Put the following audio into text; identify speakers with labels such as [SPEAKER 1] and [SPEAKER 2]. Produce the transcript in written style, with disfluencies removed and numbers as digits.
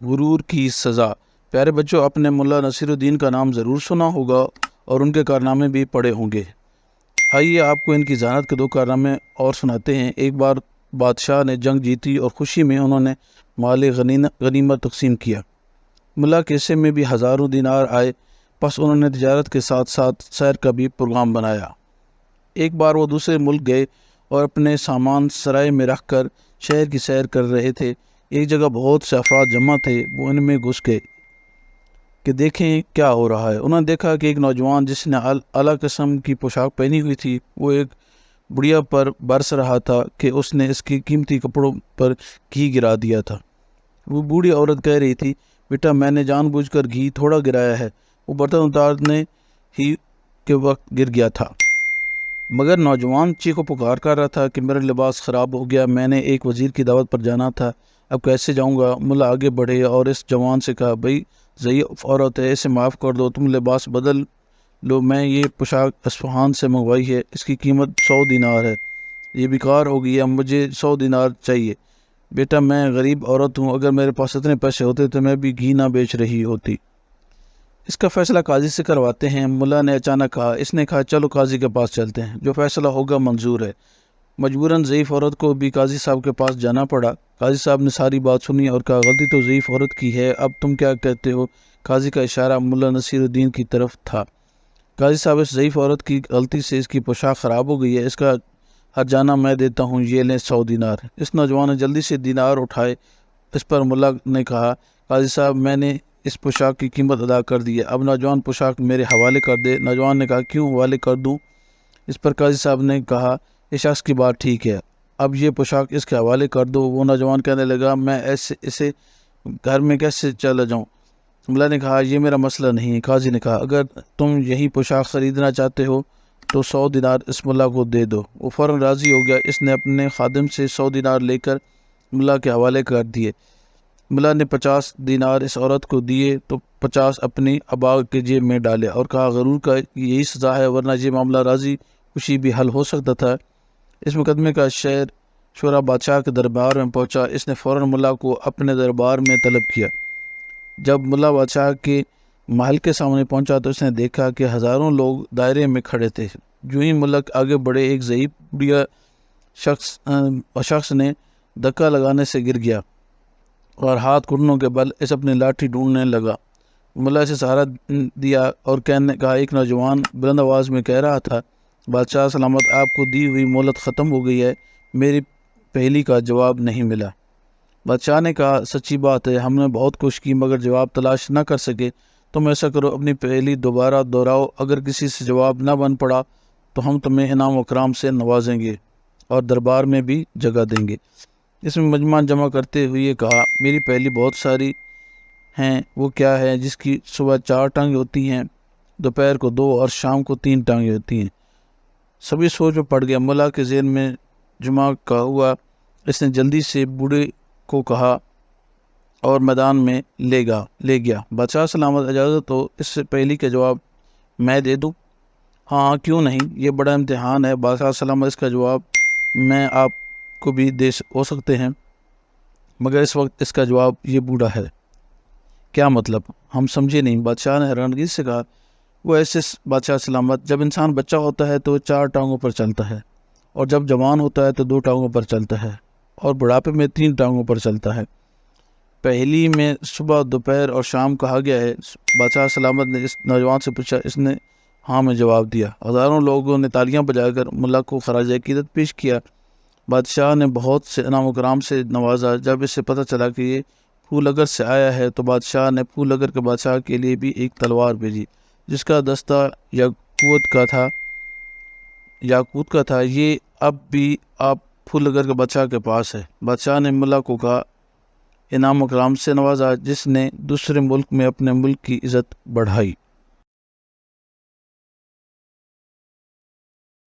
[SPEAKER 1] غرور کی سزا۔ پیارے بچوں، اپنے ملا نصیر الدین کا نام ضرور سنا ہوگا اور ان کے کارنامے بھی پڑھے ہوں گے۔ آئیے آپ کو ان کی ذہانت کے 2 کارنامے اور سناتے ہیں۔ ایک بار بادشاہ نے جنگ جیتی اور خوشی میں انہوں نے مال غنیمت تقسیم کیا۔ ملا کے حصے میں بھی ہزاروں دینار آئے، پس انہوں نے تجارت کے ساتھ ساتھ سیر کا بھی پروگرام بنایا۔ ایک بار وہ دوسرے ملک گئے اور اپنے سامان سرائے میں رکھ کر شہر کی سیر کر رہے تھے۔ ایک جگہ بہت سے افراد جمع تھے، وہ ان میں گھس گئے کہ دیکھیں کیا ہو رہا ہے۔ انہوں نے دیکھا کہ ایک نوجوان جس نے اعلیٰ قسم کی پوشاک پہنی ہوئی تھی، وہ ایک بڑھیا پر برس رہا تھا کہ اس نے اس کی قیمتی کپڑوں پر گھی گرا دیا تھا۔ وہ بوڑھی عورت کہہ رہی تھی، بیٹا میں نے جان بوجھ کر گھی تھوڑا گرایا ہے، وہ برتن اتارنے ہی کے وقت گر گیا تھا۔ مگر نوجوان چیخ و پکار کر رہا تھا کہ میرا لباس خراب ہو گیا، میں نے ایک وزیر کی دعوت پر جانا تھا، اب کیسے جاؤں گا؟ ملا آگے بڑھے اور اس جوان سے کہا، بھائی ضعیف عورت ہے، اسے معاف کر دو، تم لباس بدل لو، میں یہ پوشاک اصفہان سے منگوائی ہے، اس کی قیمت 100 دینار ہے، یہ بیکار ہو گئی ہے، مجھے 100 دینار چاہیے۔ بیٹا میں غریب عورت ہوں، اگر میرے پاس اتنے پیسے ہوتے تو میں بھی گھی نہ بیچ رہی ہوتی۔ اس کا فیصلہ قاضی سے کرواتے ہیں۔ ملا نے اچانک کہا، اس نے کہا چلو قاضی کے پاس چلتے ہیں، جو فیصلہ ہوگا منظور ہے۔ مجبوراً ضعیف عورت کو بھی قاضی صاحب کے پاس جانا پڑا۔ قاضی صاحب نے ساری بات سنی اور کہا، غلطی تو ضعیف عورت کی ہے، اب تم کیا کہتے ہو؟ قاضی کا اشارہ ملا نصیر الدین کی طرف تھا۔ قاضی صاحب، اس ضعیف عورت کی غلطی سے اس کی پوشاک خراب ہو گئی ہے، اس کا ہرجانہ میں دیتا ہوں، یہ لیں 100 دینار۔ اس نوجوان نے جلدی سے دینار اٹھائے۔ اس پر ملا نے کہا، قاضی صاحب میں نے اس پوشاک کی قیمت ادا کر دی ہے، اب نوجوان پوشاک میرے حوالے کر دے۔ نوجوان نے کہا، کیوں حوالے کر دوں؟ اس پر قاضی صاحب نے کہا، اس شخص کی بات ٹھیک ہے، اب یہ پوشاک اس کے حوالے کر دو۔ وہ نوجوان کہنے لگا، میں اسے گھر میں کیسے چلا جاؤں؟ ملا نے کہا، یہ میرا مسئلہ نہیں ہے۔ قاضی نے کہا، اگر تم یہی پوشاک خریدنا چاہتے ہو تو 100 دینار اس ملا کو دے دو۔ وہ فوراً راضی ہو گیا۔ اس نے اپنے خادم سے 100 دینار لے کر ملا کے حوالے کر دیے۔ ملا نے 50 دینار اس عورت کو دیے تو 50 اپنی ابا کے جیب میں ڈالے اور کہا، غرور کا یہی سزا ہے، ورنہ یہ معاملہ راضی خوشی بھی حل ہو سکتا تھا۔ اس مقدمے کا شورا بادشاہ کے دربار میں پہنچا۔ اس نے فوراً ملا کو اپنے دربار میں طلب کیا۔ جب ملا بادشاہ کے محل کے سامنے پہنچا تو اس نے دیکھا کہ ہزاروں لوگ دائرے میں کھڑے تھے۔ جو ہی ملک آگے بڑھے، ایک ضعیف بڑھیا شخص نے دھکا لگانے سے گر گیا اور ہاتھ گھٹنوں کے بل اس اپنی لاٹھی ڈھونڈنے لگا۔ ملا سے سہارا دیا اور کہا، ایک نوجوان بلند آواز میں کہہ رہا تھا، بادشاہ سلامت، آپ کو دی ہوئی مہلت ختم ہو گئی ہے، میری پہلی کا جواب نہیں ملا۔ بادشاہ نے کہا، سچی بات ہے، ہم نے بہت کوشش کی مگر جواب تلاش نہ کر سکے، تم ایسا کرو، اپنی پہلی دوبارہ دہراؤ، اگر کسی سے جواب نہ بن پڑا تو ہم تمہیں انعام و اکرام سے نوازیں گے اور دربار میں بھی جگہ دیں گے۔ اس میں مجمع جمع کرتے ہوئے کہا، میری پہلی بہت ساری ہیں، وہ کیا ہے؟ جس کی صبح 4 ٹانگیں ہوتی ہیں، دوپہر کو 2 اور شام کو 3 ٹانگیں ہوتی ہیں۔ سبھی سوچ میں پڑ گیا۔ ملا کے ذہن میں جمعہ کا ہوا۔ اس نے جلدی سے بوڑھے کو کہا اور میدان میں لے گیا۔ بادشاہ سلامت، اجازت ہو اس سے پہلی کا جواب میں دے دوں؟ ہاں کیوں نہیں، یہ بڑا امتحان ہے۔ بادشاہ سلامت، اس کا جواب میں آپ کو بھی ہو سکتے ہیں، مگر اس وقت اس کا جواب یہ بوڑھا ہے۔ کیا مطلب؟ ہم سمجھے نہیں۔ بادشاہ نے حیرانگی سے کہا، وہ ایسے بادشاہ سلامت، جب انسان بچہ ہوتا ہے تو وہ 4 ٹانگوں پر چلتا ہے، اور جب جوان ہوتا ہے تو 2 ٹانگوں پر چلتا ہے، اور بڑھاپے میں 3 ٹانگوں پر چلتا ہے۔ پہلی میں صبح، دوپہر اور شام کہا گیا ہے۔ بادشاہ سلامت نے اس نوجوان سے پوچھا۔ اس نے ہاں میں جواب دیا۔ ہزاروں لوگوں نے تالیاں بجا کر ملا کو خراج عقیدت پیش کیا۔ بادشاہ نے بہت سے انعام و اکرام سے نوازا۔ جب اسے پتہ چلا کہ یہ پھول اگر سے آیا ہے تو بادشاہ نے پھول اگر کے بادشاہ کے لیے بھی ایک تلوار بھیجی جس کا دستہ یاقوت کا تھا۔ یہ اب بھی آپ پھول اگر کے بادشاہ کے پاس ہے۔ بادشاہ نے ملا کو کہا، انعام و اکرام سے نوازا، جس نے دوسرے ملک میں اپنے ملک کی عزت بڑھائی۔